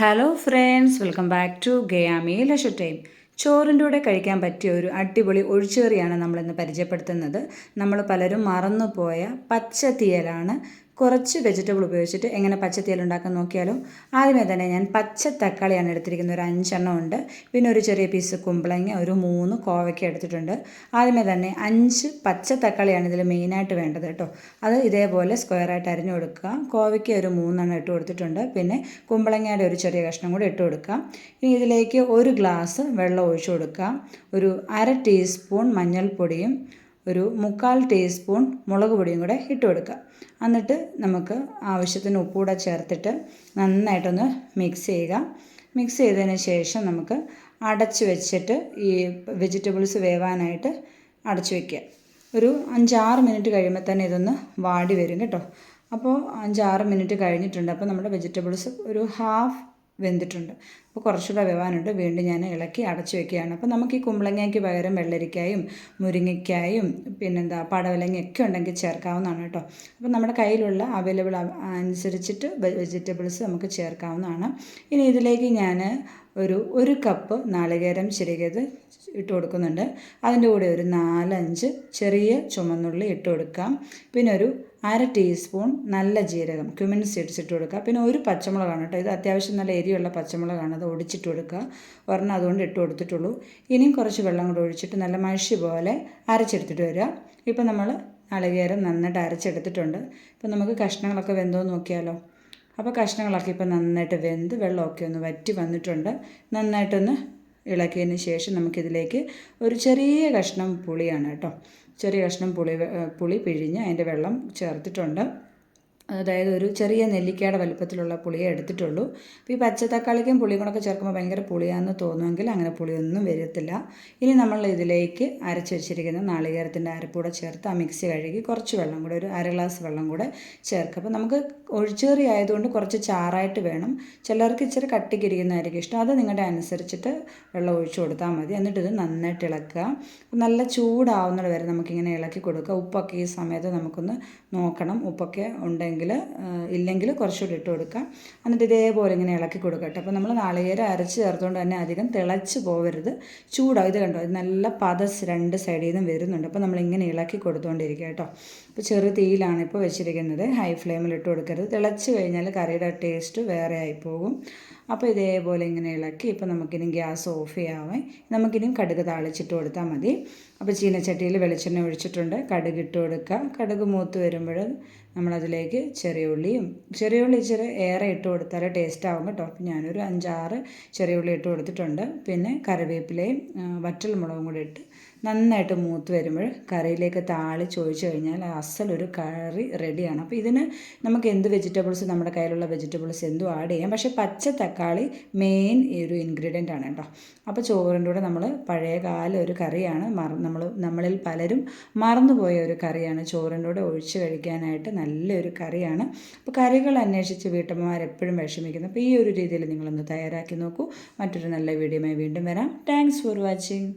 Hello friends, welcome back to ഗയാമി leisure time. ചോറിൻ്റെ കൂടെ കഴിക്കാൻ പറ്റിയ ഒരു അടിപൊളി ഒഴിച്ചുകറിയാണ് നമ്മളിന്ന് പരിചയപ്പെടുത്തുന്നത്. നമ്മൾ പലരും മറന്നുപോയ പച്ചത്തിയലാണ്. കുറച്ച് വെജിറ്റബിൾ ഉപയോഗിച്ചിട്ട് എങ്ങനെ പച്ചത്തിയൽ ഉണ്ടാക്കാൻ നോക്കിയാലോ. ആദ്യമേ തന്നെ ഞാൻ പച്ച തക്കാളിയാണ് എടുത്തിരിക്കുന്നത്, ഒരു 5 ഉണ്ട്. പിന്നെ ഒരു ചെറിയ പീസ് കുമ്പളങ്ങ, ഒരു 3 കോവയ്ക്ക എടുത്തിട്ടുണ്ട്. ആദ്യമേ തന്നെ 5 പച്ച തക്കാളിയാണ് ഇതിൽ മെയിനായിട്ട് വേണ്ടത് കേട്ടോ. അത് ഇതേപോലെ സ്ക്വയറായിട്ട് അരിഞ്ഞു കൊടുക്കുക. കോവയ്ക്ക ഒരു 3 ഇട്ട് കൊടുത്തിട്ടുണ്ട്. പിന്നെ കുമ്പളങ്ങയുടെ ഒരു ചെറിയ കഷ്ണം കൂടി ഇട്ട് കൊടുക്കാം. ഇനി ഇതിലേക്ക് 1 ഗ്ലാസ് വെള്ളം ഒഴിച്ചു കൊടുക്കാം. ഒരു 1/2 ടീസ്പൂൺ മഞ്ഞൾപ്പൊടിയും ഒരു 1/4 ടീസ്പൂൺ മുളക് പൊടിയും കൂടെ ഇട്ട് കൊടുക്കുക. എന്നിട്ട് നമുക്ക് ആവശ്യത്തിന് ഉപ്പൂടെ ചേർത്തിട്ട് നന്നായിട്ടൊന്ന് മിക്സ് ചെയ്യുക. മിക്സ് ചെയ്തതിന് ശേഷം നമുക്ക് അടച്ച് വെച്ചിട്ട് ഈ വെജിറ്റബിൾസ് വേവാനായിട്ട് അടച്ച് വയ്ക്കുക. ഒരു 5-6 മിനിറ്റ് കഴിയുമ്പോൾ തന്നെ ഇതൊന്ന് വാടി വരും കേട്ടോ. അപ്പോൾ 5-6 മിനിറ്റ് കഴിഞ്ഞിട്ടുണ്ട്. അപ്പോൾ നമ്മുടെ വെജിറ്റബിൾസ് ഒരു ഹാഫ് വെന്തിട്ടുണ്ട്. അപ്പോൾ കുറച്ചുകൂടെ വേവാനുണ്ട്. വീണ്ടും ഞാൻ ഇളക്കി അടച്ചു വയ്ക്കുകയാണ്. അപ്പോൾ നമുക്ക് ഈ കുമ്പളങ്ങയ്ക്ക് പകരം വെള്ളരിക്കായും മുരിങ്ങയ്ക്കായും പിന്നെന്താ പടവലങ്ങയൊക്കെ ഉണ്ടെങ്കിൽ ചേർക്കാവുന്നതാണ് കേട്ടോ. അപ്പോൾ നമ്മുടെ കയ്യിലുള്ള അവൈലബിൾ അനുസരിച്ചിട്ട് വെജിറ്റബിൾസ് നമുക്ക് ചേർക്കാവുന്നതാണ്. ഇനി ഇതിലേക്ക് ഞാൻ ഒരു കപ്പ് നാളികേരം ചിരകിയത് ഇട്ട് കൊടുക്കുന്നുണ്ട്. അതിൻ്റെ കൂടെ ഒരു 4-5 ചെറിയ ചുമന്നുള്ളി ഇട്ട് കൊടുക്കാം. പിന്നെ ഒരു 1/2 ടീസ്പൂൺ നല്ല ജീരകം ക്യുമിൻ സീഡ്സ് ഇട്ട് കൊടുക്കുക. പിന്നെ ഒരു പച്ചമുളകാണ് കേട്ടോ. ഇത് അത്യാവശ്യം നല്ല എരിയുള്ള പച്ചമുളകാണ്. അത് ഒടിച്ചിട്ട് കൊടുക്കുക. ഒരെണ്ണം അതുകൊണ്ട് ഇട്ട് കൊടുത്തിട്ടുള്ളൂ. ഇനിയും കുറച്ച് വെള്ളം കൂടെ ഒഴിച്ചിട്ട് നല്ല മഷി പോലെ അരച്ചെടുത്തിട്ട് വരിക. ഇപ്പം നമ്മൾ നാളികേരം നന്നായിട്ട് അരച്ചെടുത്തിട്ടുണ്ട്. ഇപ്പം നമുക്ക് കഷ്ണങ്ങളൊക്കെ വെന്തോ നോക്കിയാലോ. അപ്പോൾ കഷ്ണങ്ങളൊക്കെ ഇപ്പം നന്നായിട്ട് വെന്ത് വെള്ളമൊക്കെ ഒന്ന് വറ്റി വന്നിട്ടുണ്ട്. നന്നായിട്ടൊന്ന് ഇളക്കിയതിന് ശേഷം നമുക്കിതിലേക്ക് ഒരു ചെറിയ കഷ്ണം പുളിയാണ് കേട്ടോ. ചെറിയ കഷ്ണം പുളി പിഴിഞ്ഞ് അതിൻ്റെ വെള്ളം ചേർത്തിട്ടുണ്ട്. അതായത് ഒരു ചെറിയ നെല്ലിക്കയുടെ വലുപ്പത്തിലുള്ള പുളിയെ എടുത്തിട്ടുള്ളൂ. അപ്പോൾ ഈ പച്ചത്തക്കാളിക്കും പുളിയും കൂടെ ചേർക്കുമ്പോൾ ഭയങ്കര പുളിയാണെന്ന് തോന്നുമെങ്കിൽ അങ്ങനെ പുളിയൊന്നും വരത്തില്ല. ഇനി നമ്മൾ ഇതിലേക്ക് അരച്ച് വെച്ചിരിക്കുന്ന നാളികേരത്തിൻ്റെ അരപ്പൂടെ ചേർത്ത് ആ മിക്സി കഴുകി കുറച്ച് വെള്ളം കൂടെ ഒരു 1/2 ഗ്ലാസ് വെള്ളം കൂടെ ചേർക്കുക. അപ്പോൾ നമുക്ക് ഒഴിച്ചുകറി ആയതുകൊണ്ട് കുറച്ച് ചാറായിട്ട് വേണം. ചിലർക്ക് ഇച്ചിരി കട്ടിക്കിരിക്കുന്നതായിരിക്കും ഇഷ്ടം. അത് നിങ്ങളുടെ അനുസരിച്ചിട്ട് വെള്ളം ഒഴിച്ചു കൊടുത്താൽ മതി. എന്നിട്ട് ഇത് നന്നായിട്ട് ഇളക്കുക. നല്ല ചൂടാവുന്നത് വരെ നമുക്കിങ്ങനെ ഇളക്കി കൊടുക്കുക. ഉപ്പൊക്കെ ഈ സമയത്ത് നമുക്കൊന്ന് നോക്കണം. ഉപ്പൊക്കെ ഉണ്ടെങ്കിൽ ഇല്ലെങ്കിൽ കുറച്ചുകൂടി ഇട്ട് കൊടുക്കാം. എന്നിട്ട് ഇതേപോലെ ഇങ്ങനെ ഇളക്കി കൊടുക്കട്ടെ. അപ്പോൾ നമ്മൾ നാളികേരം അരച്ച് ചേർത്തുകൊണ്ട് തന്നെ അധികം തിളച്ച് പോകരുത്. ചൂടാവും. ഇത് കണ്ടോ, ഇത് നല്ല പതസ് 2 സൈഡിൽ നിന്നും വരുന്നുണ്ട്. അപ്പോൾ നമ്മളിങ്ങനെ ഇളക്കി കൊടുത്തുകൊണ്ടിരിക്കുക കേട്ടോ. അപ്പോൾ ചെറു തീയിലാണ് ഇപ്പോൾ വെച്ചിരിക്കുന്നത്. ഹൈ ഫ്ലെയിമിൽ ഇട്ട് കൊടുക്കരുത്. തിളച്ച് കഴിഞ്ഞാൽ കറിയുടെ ടേസ്റ്റ് വേറെ ആയിപ്പോകും. അപ്പോൾ ഇതേപോലെ ഇങ്ങനെ ഇളക്കി ഇപ്പോൾ നമുക്കിനി ഗ്യാസ് ഓഫ് ചെയ്യാവേ. നമുക്കിനി കടുക് താളിച്ചിട്ട് കൊടുത്താൽ മതി. അപ്പോൾ ചീനച്ചട്ടിയിൽ വെളിച്ചെണ്ണ ഒഴിച്ചിട്ടുണ്ട്. കടുക് ഇട്ട് കൊടുക്കുക. കടുക് മൂത്ത് വരുമ്പോൾ നമ്മളതിലേക്ക് ചെറിയ ഉള്ളി ഇച്ചിരി ഏറെ ഇട്ട് കൊടുത്താൽ ടേസ്റ്റ് ആവും കേട്ടോ. അപ്പോൾ ഞാനൊരു 5-6 ചെറിയ ഉള്ളി ഇട്ട് കൊടുത്തിട്ടുണ്ട്. പിന്നെ കറിവേപ്പിലയും വറ്റൽമുളകും കൂടി ഇട്ട് നന്നായിട്ട് മൂത്ത് വരുമ്പോൾ കറിയിലേക്ക് താളിച്ചൊഴിച്ച് കഴിഞ്ഞാൽ അസലൊരു കറി റെഡിയാണ്. അപ്പോൾ ഇതിന് നമുക്ക് എന്ത് വെജിറ്റബിൾസ്, നമ്മുടെ കയ്യിലുള്ള വെജിറ്റബിൾസ് എന്തും ആഡ് ചെയ്യാം. പക്ഷേ പച്ച തക്കാളി മെയിൻ ഒരു ഇൻഗ്രീഡിയൻ്റ് ആണ് കേട്ടോ. അപ്പോൾ ചോറിൻ്റെ കൂടെ നമ്മൾ പഴയകാല ഒരു കറിയാണ്. നമ്മളിൽ പലരും മറന്നുപോയ ഒരു കറിയാണ്. ചോറിൻ്റെ കൂടെ ഒഴിച്ച് കഴിക്കാനായിട്ട് നല്ലൊരു കറിയാണ്. അപ്പോൾ കറികൾ അന്വേഷിച്ച് വീട്ടമ്മമാർ എപ്പോഴും വിഷമിക്കുന്നു. അപ്പോൾ ഈ ഒരു രീതിയിൽ നിങ്ങളൊന്ന് തയ്യാറാക്കി നോക്കൂ. മറ്റൊരു നല്ല വീഡിയോയുമായി വീണ്ടും വരാം. Thanks for watching.